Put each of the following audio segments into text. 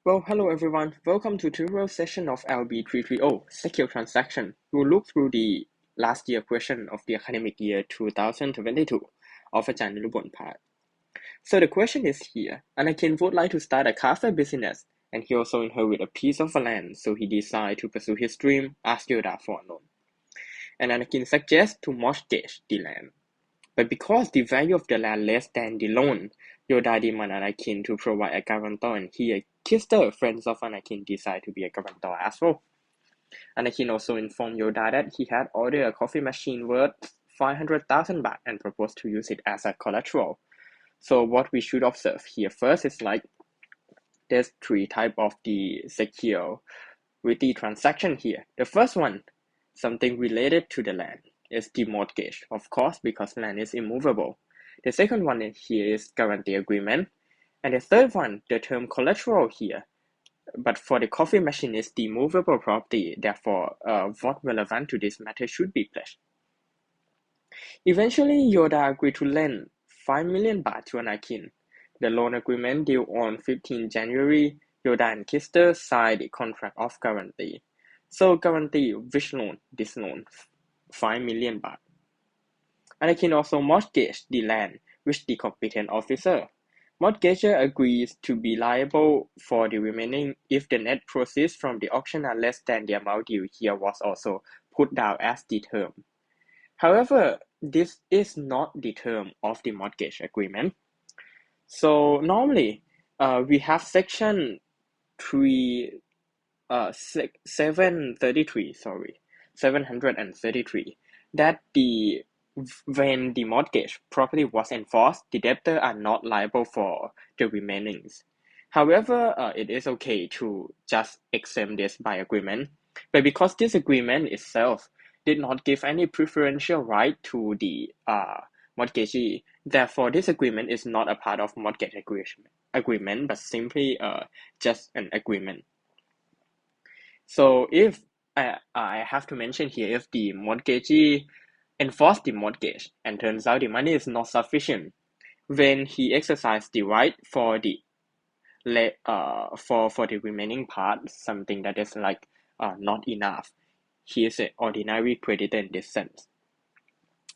Well, hello everyone. Welcome to tutorial session of LB330 Secure Transaction. We'll look through the last year question of the academic year 2022 of Ajahn Nirubon part. So the question is here. Anakin would like to start a cafe business, and he also inherited a piece of land, so he decided to pursue his dream, ask Yoda for a loan. And Anakin suggests to mortgage the land. But because the value of the land less than the loan, Yoda demands Anakin to provide a guarantor, and he and Kister, friends of Anakin, decide to be a guarantor as well. Anakin also informed Yoda that he had ordered a coffee machine worth 500,000 baht and proposed to use it as a collateral. So what we should observe here first is there's three types of the security transaction here. The first one, something related to the land, is the mortgage, of course, because land is immovable. The second one here is guarantee agreement. And the third one, the term collateral here. But for the coffee machine is the movable property, therefore what relevant to this matter should be pledged. Eventually, Yoda agreed to lend 5 million baht to Anakin. The loan agreement due on 15 January, Yoda and Kister signed the contract of guarantee. So guarantee which loan? This loan, 5 million baht. Anakin also mortgaged the land, which the competent officer. Mortgager agrees to be liable for the remaining if the net proceeds from the auction are less than the amount due here was also put down as the term. However, this is not the term of the mortgage agreement. So normally, we have section 733, that when the mortgage property was enforced, the debtor are not liable for the remainings. However, it is okay to just exempt this by agreement, but because this agreement itself did not give any preferential right to the mortgagee, therefore this agreement is not a part of mortgage agreement, but simply just an agreement. So if I have to mention here, if the mortgagee enforce the mortgage and turns out the money is not sufficient, when he exercised the right for the remaining part, something that is not enough, he is an ordinary creditor in this sense.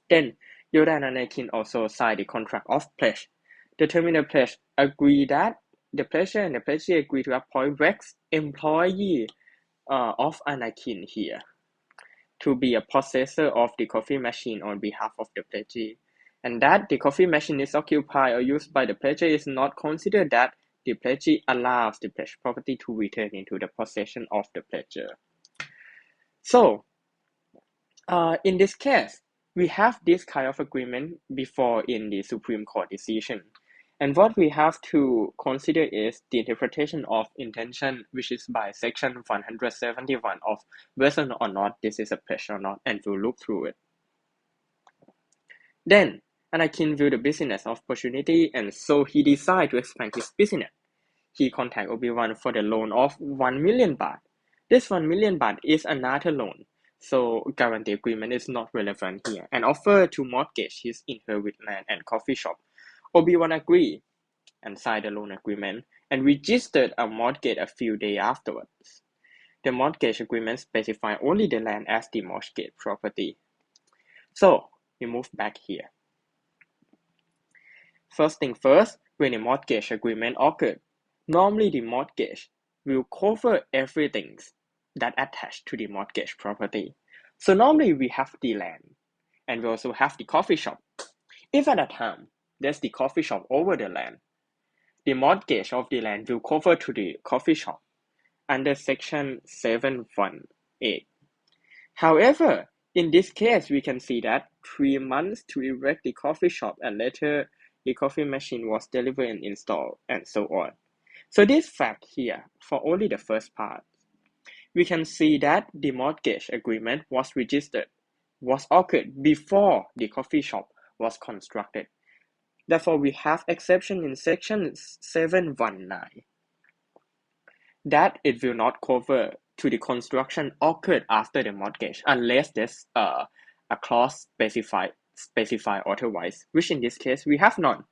Then Yoda and Anakin also signed the contract of pledge. The terminal pledge agree that the pledger and the pledgee agree to appoint Rex, employee of Anakin here, to be a possessor of the coffee machine on behalf of the pledgee, and that the coffee machine is occupied or used by the pledger is not considered that the pledgee allows the pledged property to return into the possession of the pledger. So, in this case, we have this kind of agreement before in the Supreme Court decision. And what we have to consider is the interpretation of intention, which is by section 171 of whether or not this is a pledge or not, and we'll look through it. Then, Anakin viewed the business opportunity, and so he decided to expand his business. He contacted Obi-Wan for the loan of 1 million baht. This 1 million baht is another loan, so guarantee agreement is not relevant here, and offered to mortgage his inherited land and coffee shop. Obi-Wan agreed and signed the loan agreement and registered a mortgage a few days afterwards. The mortgage agreement specifies only the land as the mortgage property. So, we move back here. First thing first, when a mortgage agreement occurred, normally the mortgage will cover everything that attached to the mortgage property. So normally we have the land, and we also have the coffee shop. If at a time there's the coffee shop over the land, the mortgage of the land will cover to the coffee shop under section 718. However, in this case, we can see that 3 months to erect the coffee shop, and later the coffee machine was delivered and installed, and so on. So this fact here, for only the first part, we can see that the mortgage agreement was occurred before the coffee shop was constructed. Therefore, we have exception in section 719 that it will not cover to the construction occurred after the mortgage unless there's a clause specify otherwise, which in this case we have none.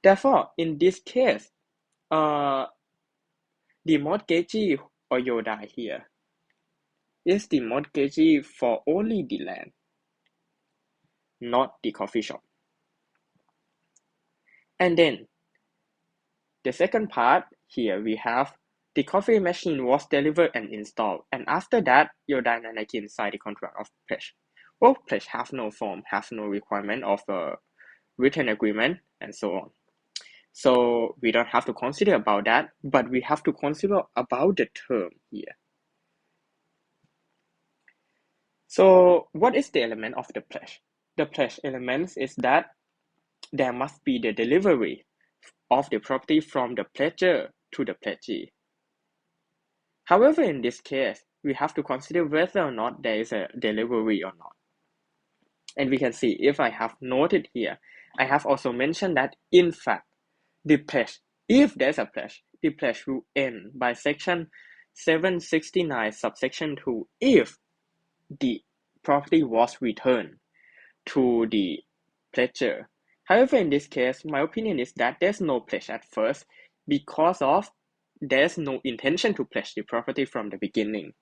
Therefore, in this case, the mortgagee or Yoda here is the mortgagee for only the land, not the coffee shop. And then the second part here we have the coffee machine was delivered and installed, and after that Yoda and Anakin signed the contract of pledge. Both pledge have no form, have no requirement of a written agreement, and so on. So we don't have to consider about that, but we have to consider about the term here. So what is the element of the pledge? The pledge elements is that there must be the delivery of the property from the pledger to the pledgee. However, in this case, we have to consider whether or not there is a delivery or not. And we can see if I have noted here, I have also mentioned that in fact, the pledge, if there's a pledge, the pledge will end by section 769 subsection 2 if the property was returned to the pledger. However, in this case, my opinion is that there's no pledge at first because of there's no intention to pledge the property from the beginning.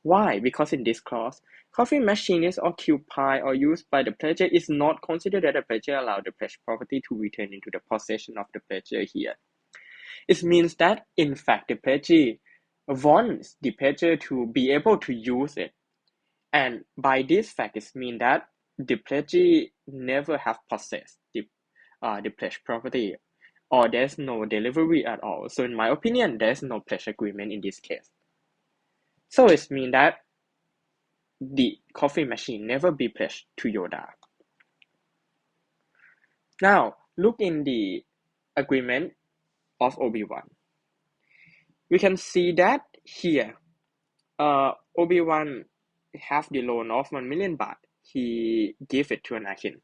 Why? Because in this clause, coffee machine is occupied or used by the pledger is not considered that the pledger allowed the pledged property to return into the possession of the pledger here. It means that, in fact, the pledger wants the pledger to be able to use it. And by this fact, it means that the pledgee never have possessed the pledged property, or there's no delivery at all. So in my opinion, there's no pledge agreement in this case. So it means that the coffee machine never be pledged to Yoda. Now, look in the agreement of Obi-Wan. We can see that here, Obi-Wan have the loan of 1 million baht. He gave it to Anakin.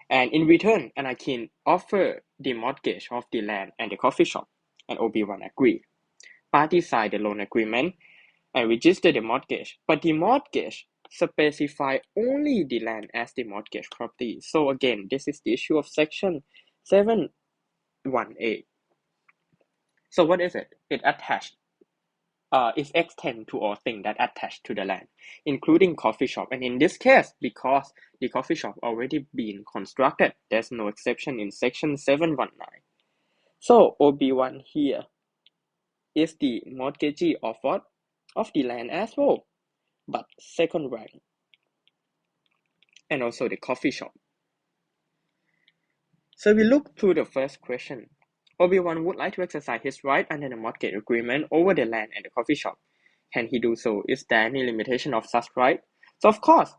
And in return, Anakin offered the mortgage of the land and the coffee shop, and Obi-Wan agreed. Parties signed the loan agreement and registered the mortgage, but the mortgage specify only the land as the mortgage property. So again, this is the issue of section 718. So what is it? It attached. It extends to all things that attach to the land, including coffee shop. And in this case, because the coffee shop already been constructed, there's no exception in section 719. So Obi-Wan here is the mortgagee of what? Of the land as well, but second rank. And also the coffee shop. So we look through the first question. Obi-Wan would like to exercise his right under the mortgage agreement over the land and the coffee shop. Can he do so? Is there any limitation of such right? So of course,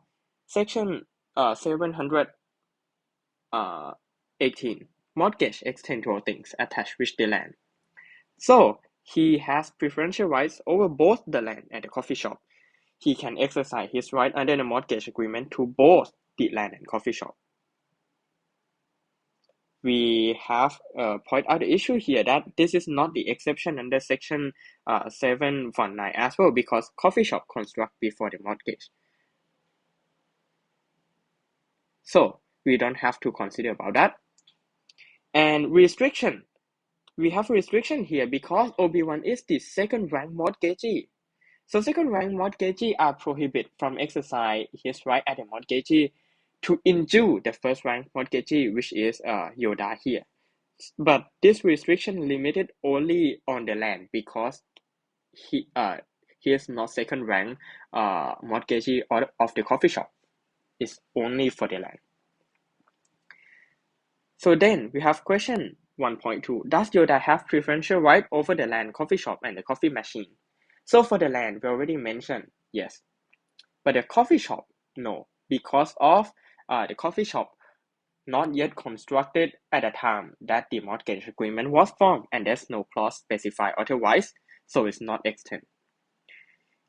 section 718, mortgage extends to all things attached with the land. So he has preferential rights over both the land and the coffee shop. He can exercise his right under the mortgage agreement to both the land and coffee shop. We have point out the issue here that this is not the exception under section 719 as well, because coffee shop construct before the mortgage. So we don't have to consider about that. And restriction. We have restriction here because Obi-Wan is the second rank mortgagee. So second rank mortgagee are prohibited from exercise his right as a mortgagee to injure the first rank mortgagee, which is Yoda here. But this restriction limited only on the land because he is not second rank mortgagee of the coffee shop. It's only for the land. So then we have question 1.2. Does Yoda have preferential right over the land, coffee shop, and the coffee machine? So for the land, we already mentioned yes. But the coffee shop, no, because of the coffee shop not yet constructed at the time that the mortgage agreement was formed, and there's no clause specified otherwise, so it's not extended.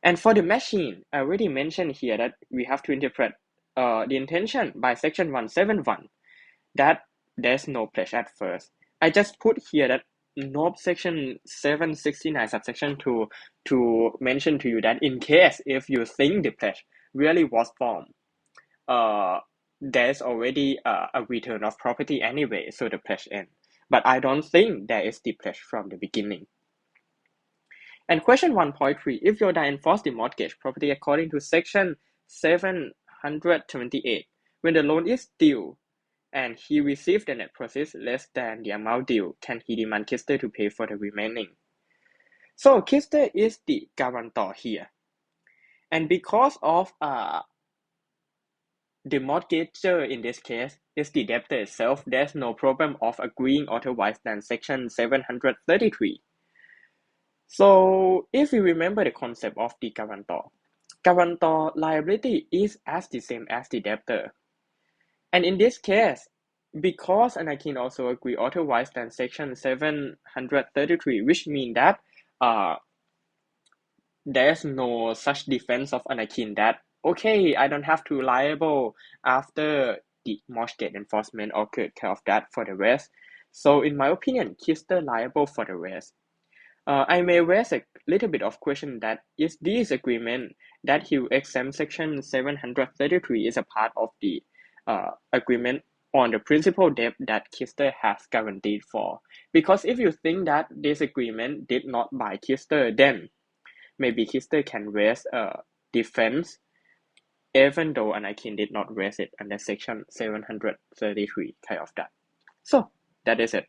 And for the machine, I already mentioned here that we have to interpret the intention by section 171 that there's no pledge at first. I just put here that note section 769 subsection 2 to mention to you that in case if you think the pledge really was formed, there's already a return of property anyway, so the pledge ends. But I don't think there is the pledge from the beginning. And question 1.3, if Yoda enforced the mortgage property according to section 728, when the loan is due and he received the net proceeds less than the amount due, can he demand Kister to pay for the remaining? So Kister is the guarantor here. And because of the mortgager in this case is the debtor itself, there's no problem of agreeing otherwise than section 733. So if we remember the concept of the guarantor liability is as the same as the debtor. And in this case, because Anakin also agree otherwise than section 733, which means that there's no such defense of Anakin that, okay, I don't have to liable after the mortgage enforcement or take care of that for the rest. So in my opinion, Kister liable for the rest. I may raise a little bit of question that is this agreement that he will exempt section 733 is a part of the agreement on the principal debt that Kister has guaranteed for. Because if you think that this agreement did not by Kister, then maybe Kister can raise a defense even though Anakin did not raise it under section 733 kind of that. So that is it.